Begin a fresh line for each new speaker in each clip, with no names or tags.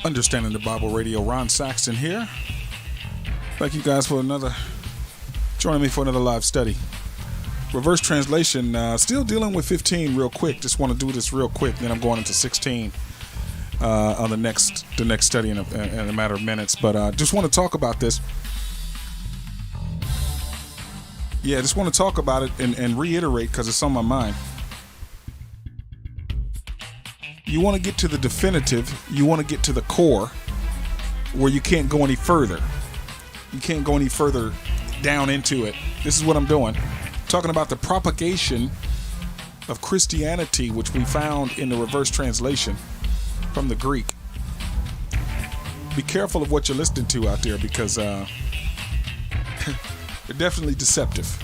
Understanding the Bible Radio, Ron Saxton here. Thank you guys for joining me for another live study. Reverse translation, still dealing with 15 real quick. Just want to do this real quick, then I'm going into 16 on the next study in a matter of minutes. But just want to talk about this. Yeah, just want to talk about it and reiterate because it's on my mind. You want to get to the definitive, you want to get to the core where you can't go any further. You can't go any further down into it. This is what I'm doing. Talking about the propagation of Christianity, which we found in the reverse translation from the Greek. Be careful of what you're listening to out there because they're definitely deceptive.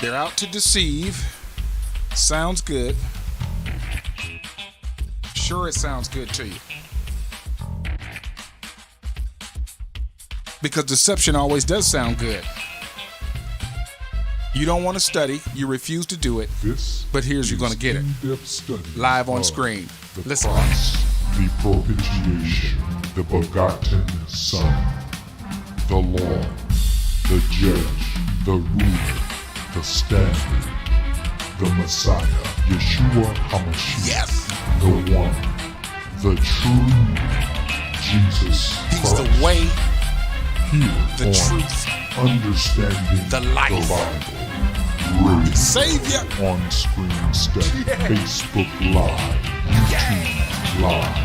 They're out to deceive. Sounds good. Sure, it sounds good to you. Because deception always does sound good. You don't want to study, you refuse to do it, but here's you're going to get it. Live on screen. Listen.
Christ, the propitiation, the begotten Son, the law, the judge, the ruler, the standard, the Messiah, Yeshua HaMashiach,
yes,
the one, the true Jesus
He's
Christ.
the way,
Here
the
on
truth,
Understanding
the life,
the Bible, Radio,
Savior,
on screen study, Facebook Live, YouTube Live,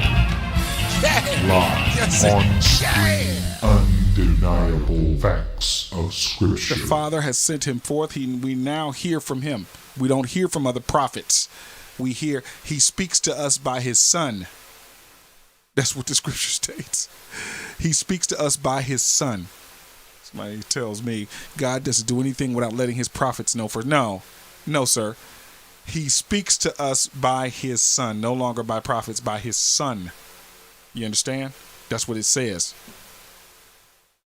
Yes,
on screen, undeniable facts of Scripture.
the Father has sent him forth. We now hear from him. We don't hear from other prophets. We hear he speaks to us by his Son. That's what the Scripture states. He speaks to us by his Son. Somebody tells me God doesn't do anything without letting his prophets know first. No, sir. He speaks to us by his Son, no longer by prophets, by his Son. You understand? That's what it says.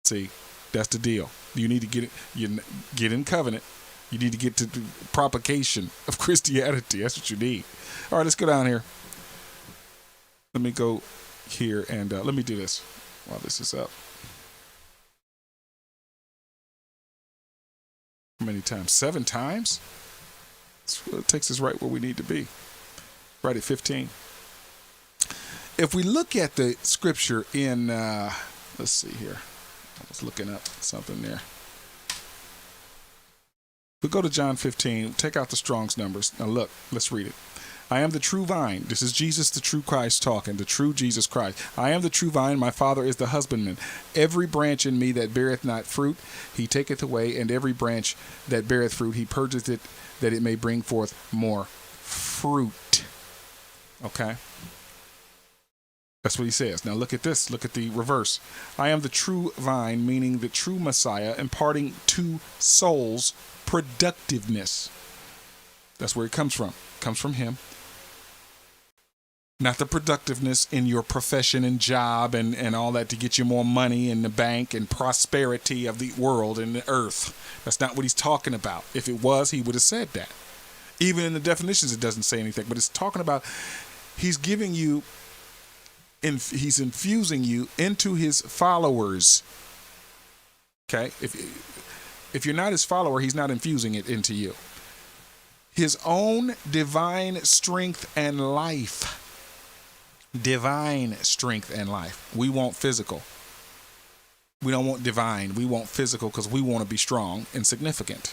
See, that's the deal. You need to get in covenant. You need to get to the propagation of Christianity. That's what you need. All right, let's go down here. Let me go here and let me do this while this is up. How many times? 7 times? It takes us right where we need to be. Right at 15. If we look at the scripture in, let's see here. I was looking up something there. We go to John 15, take out the Strong's numbers. Now look, let's read it. I am the true vine. This is Jesus, the true Christ talking, the true Jesus Christ. I am the true vine. My Father is the husbandman. Every branch in me that beareth not fruit, he taketh away, and every branch that beareth fruit, he purgeth it, that it may bring forth more fruit. Okay? That's what he says. Now look at this. Look at the reverse. I am the true vine, meaning the true Messiah, imparting to souls productiveness. That's where it comes from. It comes from him. Not the productiveness in your profession and job and all that to get you more money in the bank and prosperity of the world and the earth. That's not what he's talking about. If it was, he would have said that. Even in the definitions, it doesn't say anything. But it's talking about he's giving you, he's infusing you into his followers. Okay? If you're not his follower, he's not infusing it into you. His own divine strength and life. Divine strength and life. We want physical. We don't want divine. We want physical because we want to be strong and significant.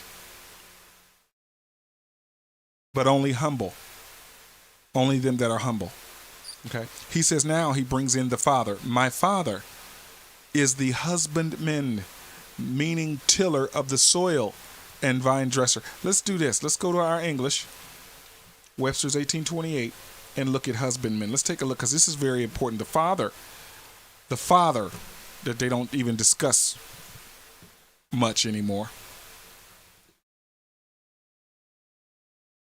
But only humble. Only them that are humble. Okay? He says now he brings in the Father. My Father is the husbandman, meaning tiller of the soil and vine dresser. Let's do this. Let's go to our English, Webster's 1828, and look at husbandman. Let's take a look because this is very important. The father that they don't even discuss much anymore,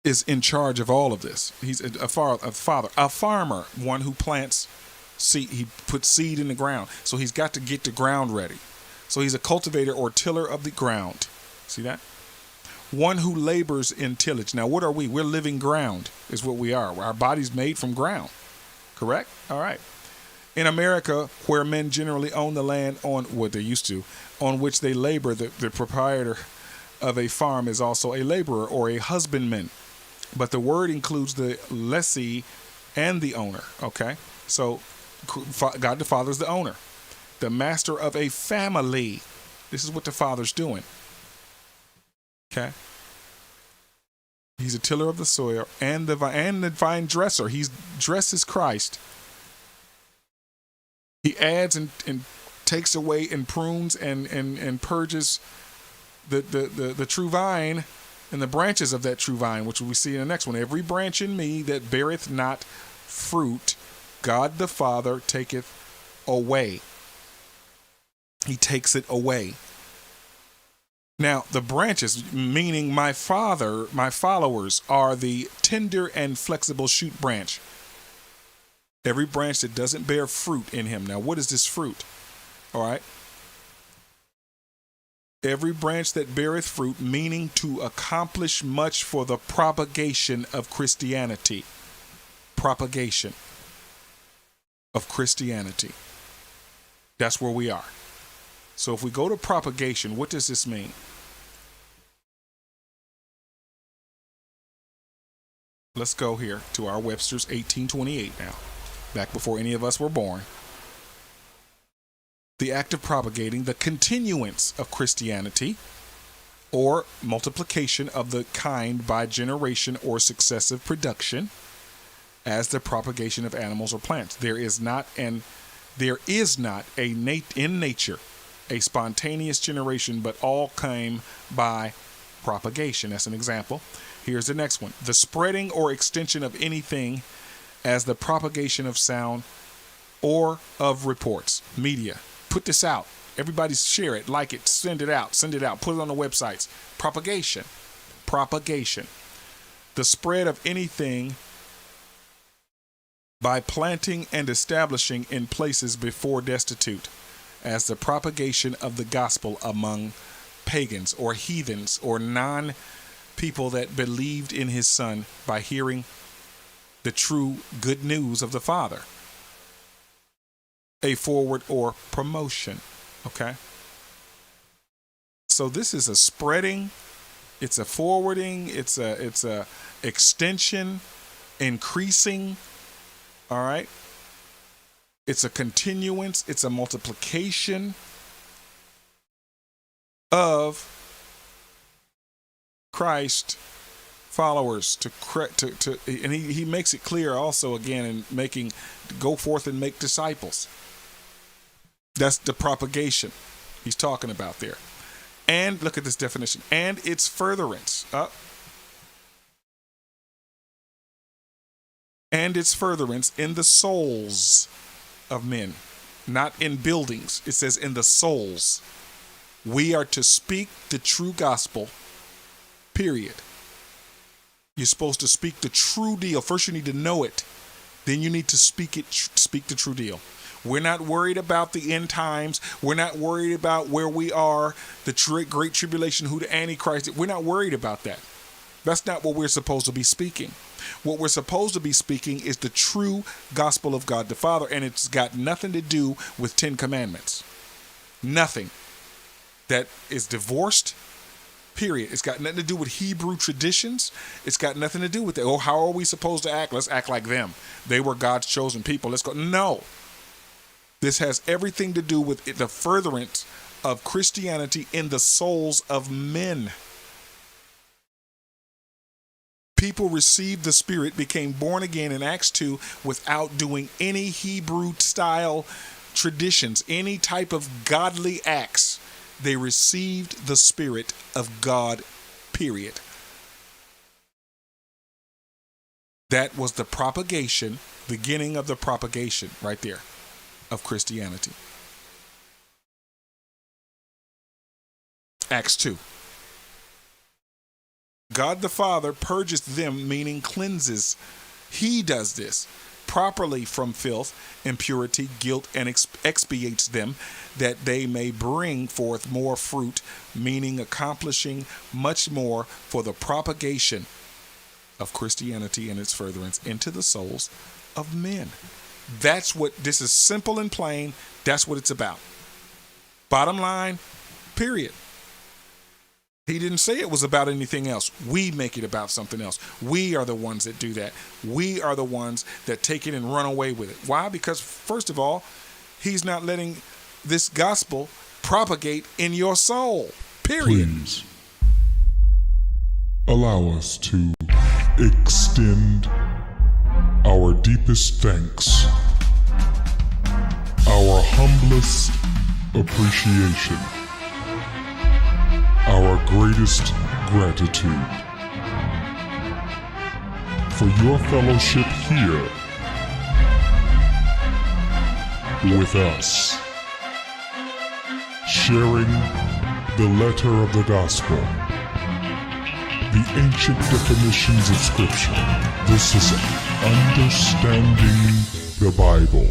is in charge of all of this. He's a farmer, one who plants seed. He puts seed in the ground. So he's got to get the ground ready. So he's a cultivator or tiller of the ground. See that? One who labors in tillage. Now, what are we? We're living ground is what we are. Our body's made from ground. Correct? All right. In America, where men generally own the land on what they used to, on which they labor, the proprietor of a farm is also a laborer or a husbandman. But the word includes the lessee and the owner. Okay? So God the Father is the owner, the master of a family. This is what the Father's doing. Okay? He's a tiller of the soil and the vine dresser. He dresses Christ. He adds and takes away and prunes and purges the true vine and the branches of that true vine, which we see in the next one. Every branch in me that beareth not fruit, God the Father taketh away. He takes it away. Now, the branches, meaning my followers, are the tender and flexible shoot branch. Every branch that doesn't bear fruit in him. Now, what is this fruit? All right. Every branch that beareth fruit, meaning to accomplish much for the propagation of Christianity. Propagation of Christianity. That's where we are. So if we go to propagation, what does this mean? Let's go here to our Webster's 1828 now. Back before any of us were born. The act of propagating, the continuance of Christianity, or multiplication of the kind by generation or successive production, as the propagation of animals or plants. There is not in nature a spontaneous generation, but all came by propagation. That's an example. Here's the next one. The spreading or extension of anything as the propagation of sound or of reports. Media. Put this out. Everybody share it, like it, send it out, put it on the websites. Propagation. Propagation. The spread of anything by planting and establishing in places before destitute, as the propagation of the gospel among pagans or heathens or non-people that believed in his Son by hearing the true good news of the Father. A forward or promotion. Okay? So this is a spreading, it's a forwarding, it's a extension, increasing, all right? It's a continuance, it's a multiplication of Christ followers and he makes it clear also again in making go forth and make disciples. That's the propagation he's talking about there. And look at this definition. And its furtherance. And its furtherance in the souls of men, not in buildings. It says in the souls. We are to speak the true gospel, period. You're supposed to speak the true deal. First you need to know it. Then you need to speak the true deal. We're not worried about the end times. We're not worried about where we are, the great tribulation, who the Antichrist is. We're not worried about that. That's not what we're supposed to be speaking. What we're supposed to be speaking is the true gospel of God the Father, and it's got nothing to do with 10 commandments. Nothing. That is divorced, period. It's got nothing to do with Hebrew traditions. It's got nothing to do with that. Oh, how are we supposed to act? Let's act like them. They were God's chosen people. Let's go. No. This has everything to do with the furtherance of Christianity in the souls of men. People received the Spirit, became born again in Acts 2 without doing any Hebrew style traditions, any type of godly acts. They received the Spirit of God, period. That was the propagation, beginning of the propagation right there of Christianity. Acts 2. God the Father purges them, meaning cleanses. He does this properly from filth, impurity, guilt, and expiates them, that they may bring forth more fruit, meaning accomplishing much more for the propagation of Christianity and its furtherance into the souls of men. That's what this is, simple and plain. That's what it's about. Bottom line, period. He didn't say it was about anything else. We make it about something else. We are the ones that do that. We are the ones that take it and run away with it. Why? Because first of all, he's not letting this gospel propagate in your soul. Period.
Please allow us to extend our deepest thanks, our humblest appreciation, our greatest gratitude for your fellowship here with us, sharing the letter of the gospel, the ancient definitions of Scripture. This is Understanding the Bible.